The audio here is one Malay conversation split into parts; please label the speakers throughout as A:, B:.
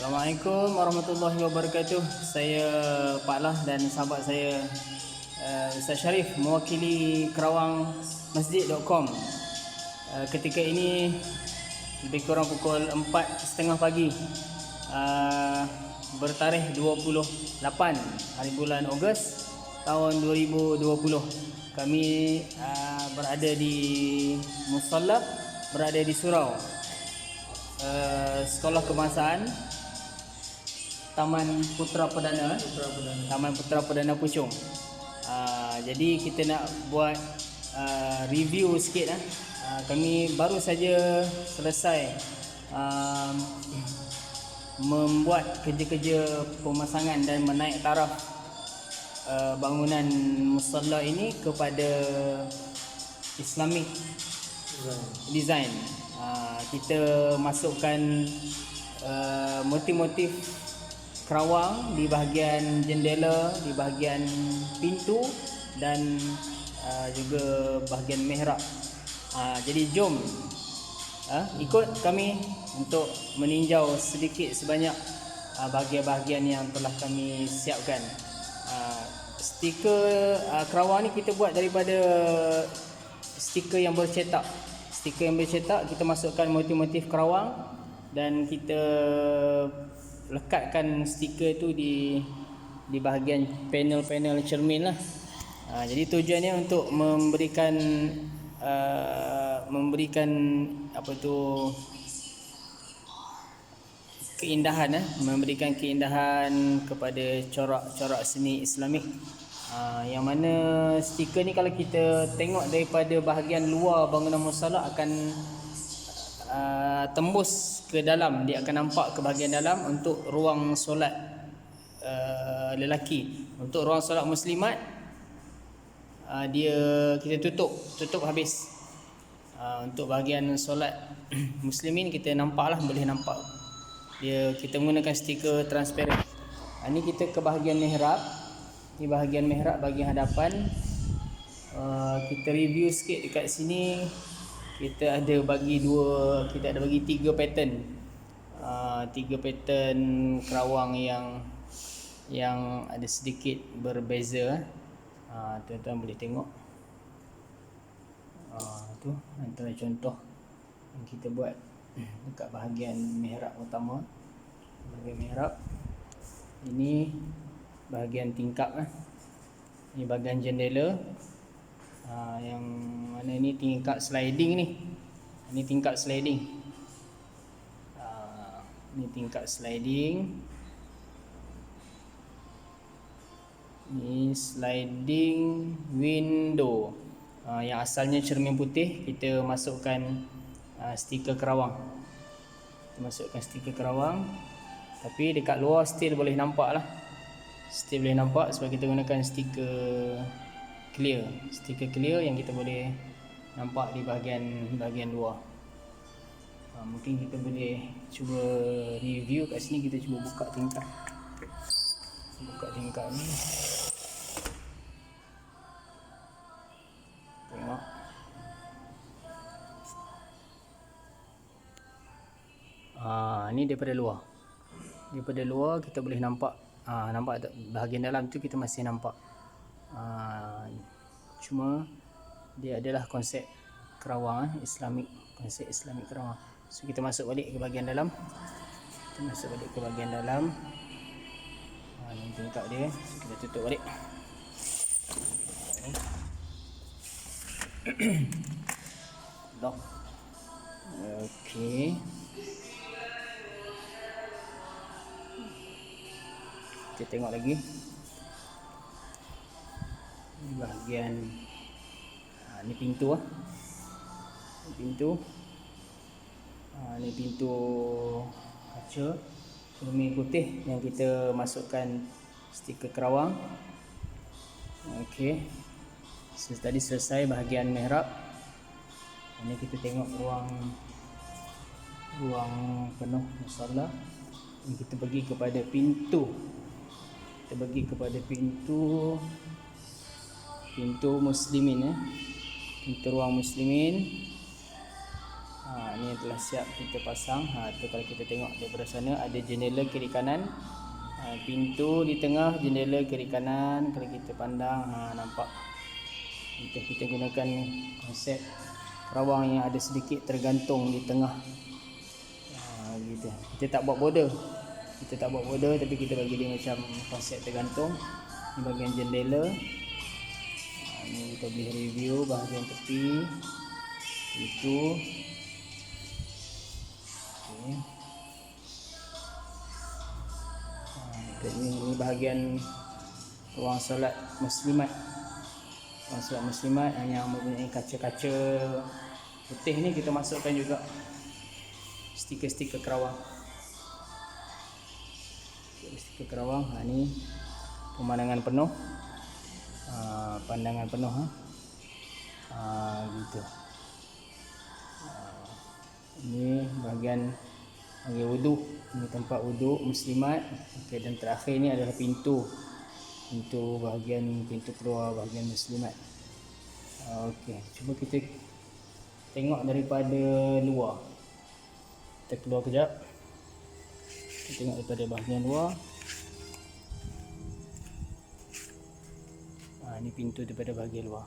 A: Assalamualaikum warahmatullahi wabarakatuh. Saya Pak Lah dan sahabat saya Ustaz Sharif mewakili Kerawang Masjid.com. Ketika ini lebih kurang pukul 4.30 pagi, bertarikh 28 hari bulan Ogos tahun 2020. Kami berada di Musalla, berada di surau Sekolah Kebangsaan Taman Putra Perdana Puchong. Jadi kita nak buat review sikit. Kami baru saja selesai membuat kerja-kerja pemasangan dan menaik taraf bangunan musalla ini kepada Islamic design. Kita masukkan motif-motif Kerawang di bahagian jendela, di bahagian pintu dan juga bahagian mihrab. Jadi jom ikut kami untuk meninjau sedikit sebanyak bahagian-bahagian yang telah kami siapkan. Stiker Kerawang ni kita buat daripada stiker yang bercetak. Kita masukkan motif-motif Kerawang dan kita lekatkan stiker tu di bahagian panel-panel cermin lah. Jadi tujuannya untuk memberikan keindahan, memberikan keindahan kepada corak-corak seni Islamik. Yang mana stiker ni kalau kita tengok daripada bahagian luar bangunan musalla akan tembus ke dalam, dia akan nampak ke bahagian dalam untuk ruang solat lelaki. Untuk ruang solat muslimat dia kita tutup habis. Untuk bahagian solat muslimin kita nampaklah, boleh nampak dia, kita menggunakan stiker transparent. Ini kita ke bahagian mihrab. Di bahagian mihrab bahagian hadapan, kita review sikit dekat sini. Kita ada bagi tiga pattern. Tiga pattern Kerawang yang ada sedikit berbeza. Tuan-tuan boleh tengok. Tu antara contoh yang kita buat dekat bahagian mihrab utama. Bahagian mihrab ini bahagian tingkap. Ini bahagian jendela. Yang mana ni tingkap sliding ni. Ini tingkap sliding. Ini tingkap sliding. Ini sliding window. Yang asalnya cermin putih, kita masukkan stiker Kerawang. Kita masukkan stiker Kerawang. Tapi dekat luar still boleh nampak lah. Still boleh nampak sebab kita gunakan stiker clear. Stiker clear yang kita boleh nampak di bahagian luar. Mungkin kita boleh cuba review kat sini. Kita cuba buka tingkap. Ni. Tengok. Ni daripada luar. Daripada luar kita boleh nampak. Nampak tak? Bahagian dalam tu kita masih nampak. Cuma dia adalah konsep Kerawang, konsep Islamik Kerawang. So kita masuk balik ke bahagian dalam. Ni tingkap dia. So kita tutup balik. Lock. Okey. Kita tengok lagi. Ini bahagian ni pintu. Ni pintu kaca cermin putih yang kita masukkan stiker Kerawang. Okey. Tadi selesai bahagian mihrab. Ini kita tengok ruang penuh musalla. Ini kita pergi kepada pintu. Pintu muslimin, pintu ruang muslimin. Ni telah siap kita pasang. Tu kalau kita tengok daripada sana ada jendela kiri kanan, pintu di tengah, jendela kiri kanan. Kalau kita pandang, nampak kita gunakan konsep kerawang yang ada sedikit tergantung di tengah. Gitu. Kita tak buat border. Tapi kita bagi dia macam konsep tergantung. Ni bahagian jendela. Ni kita boleh review bahagian tepi. Itu. Okay. Ini bahagian ruang solat muslimat. Ruang solat muslimat yang mempunyai kaca-kaca putih ni kita masukkan juga stiker-stiker kerawang. Stiker kerawang. Ni pemandangan penuh. Pandangan penuh. Gitu. Ini bahagian wuduk. Ini tempat wuduk muslimat. Okay, dan terakhir ni adalah pintu bahagian pintu keluar bahagian muslimat. Okey, cuba kita tengok daripada luar. Kita keluar kejap. Kita tengok daripada bahagian luar. Ini pintu daripada bahagian luar.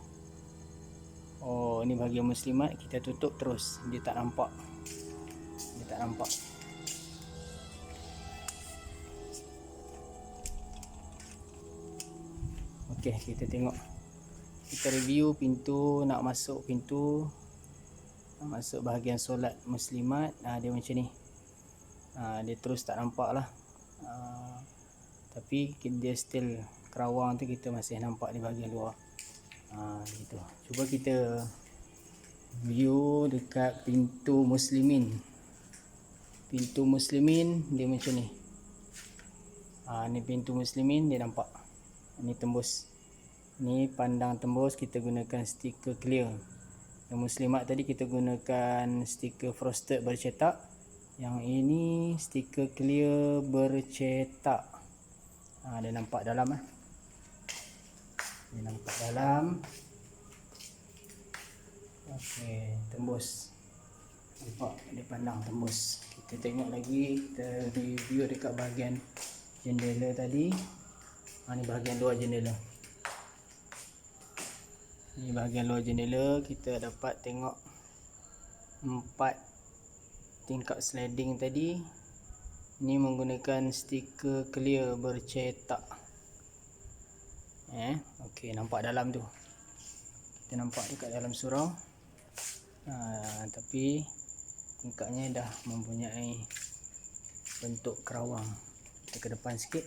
A: Oh, ini bahagian muslimat. Kita tutup terus. Dia tak nampak. Okey, kita tengok. Kita review pintu, nak masuk bahagian solat muslimat. Dia macam ni. Dia terus tak nampak lah. Tapi dia still kerawang tu kita masih nampak di bahagian luar. Gitu. Cuba kita view dekat pintu muslimin. Pintu muslimin dia macam ni. Ni pintu muslimin, dia nampak. Ni tembus. Ni pandang tembus, kita gunakan stiker clear. Yang muslimat tadi kita gunakan stiker frosted bercetak. Yang ini stiker clear bercetak. Dia nampak dalam. Dia nampak dalam. Okey, tembus. Nampak dia pandang tembus. Kita tengok lagi, kita review dekat bahagian jendela tadi. Ni bahagian luar jendela. Ni bahagian luar jendela, kita dapat tengok 4 tingkap sliding tadi. Ni menggunakan stiker clear bercetak. Okey, nampak dalam tu. Kita nampak dekat dalam surau. Tapi tingkapnya dah mempunyai bentuk kerawang. Kita ke depan sikit.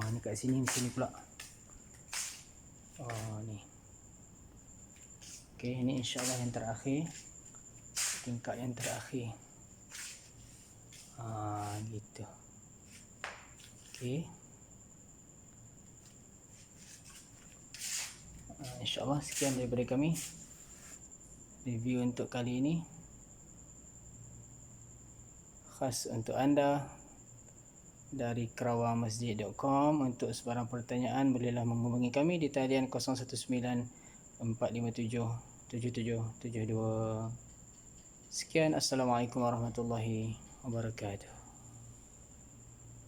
A: Ni kat sini macam ni pula. Ni. Okey, ini insya-Allah yang terakhir. Tingkap yang terakhir. Gitu. Okey. InsyaAllah sekian daripada kami review untuk kali ini, khas untuk anda dari kerawangmasjid.com. Untuk sebarang pertanyaan bolehlah menghubungi kami di talian 019-457-7772. Sekian, Assalamualaikum warahmatullahi wabarakatuh.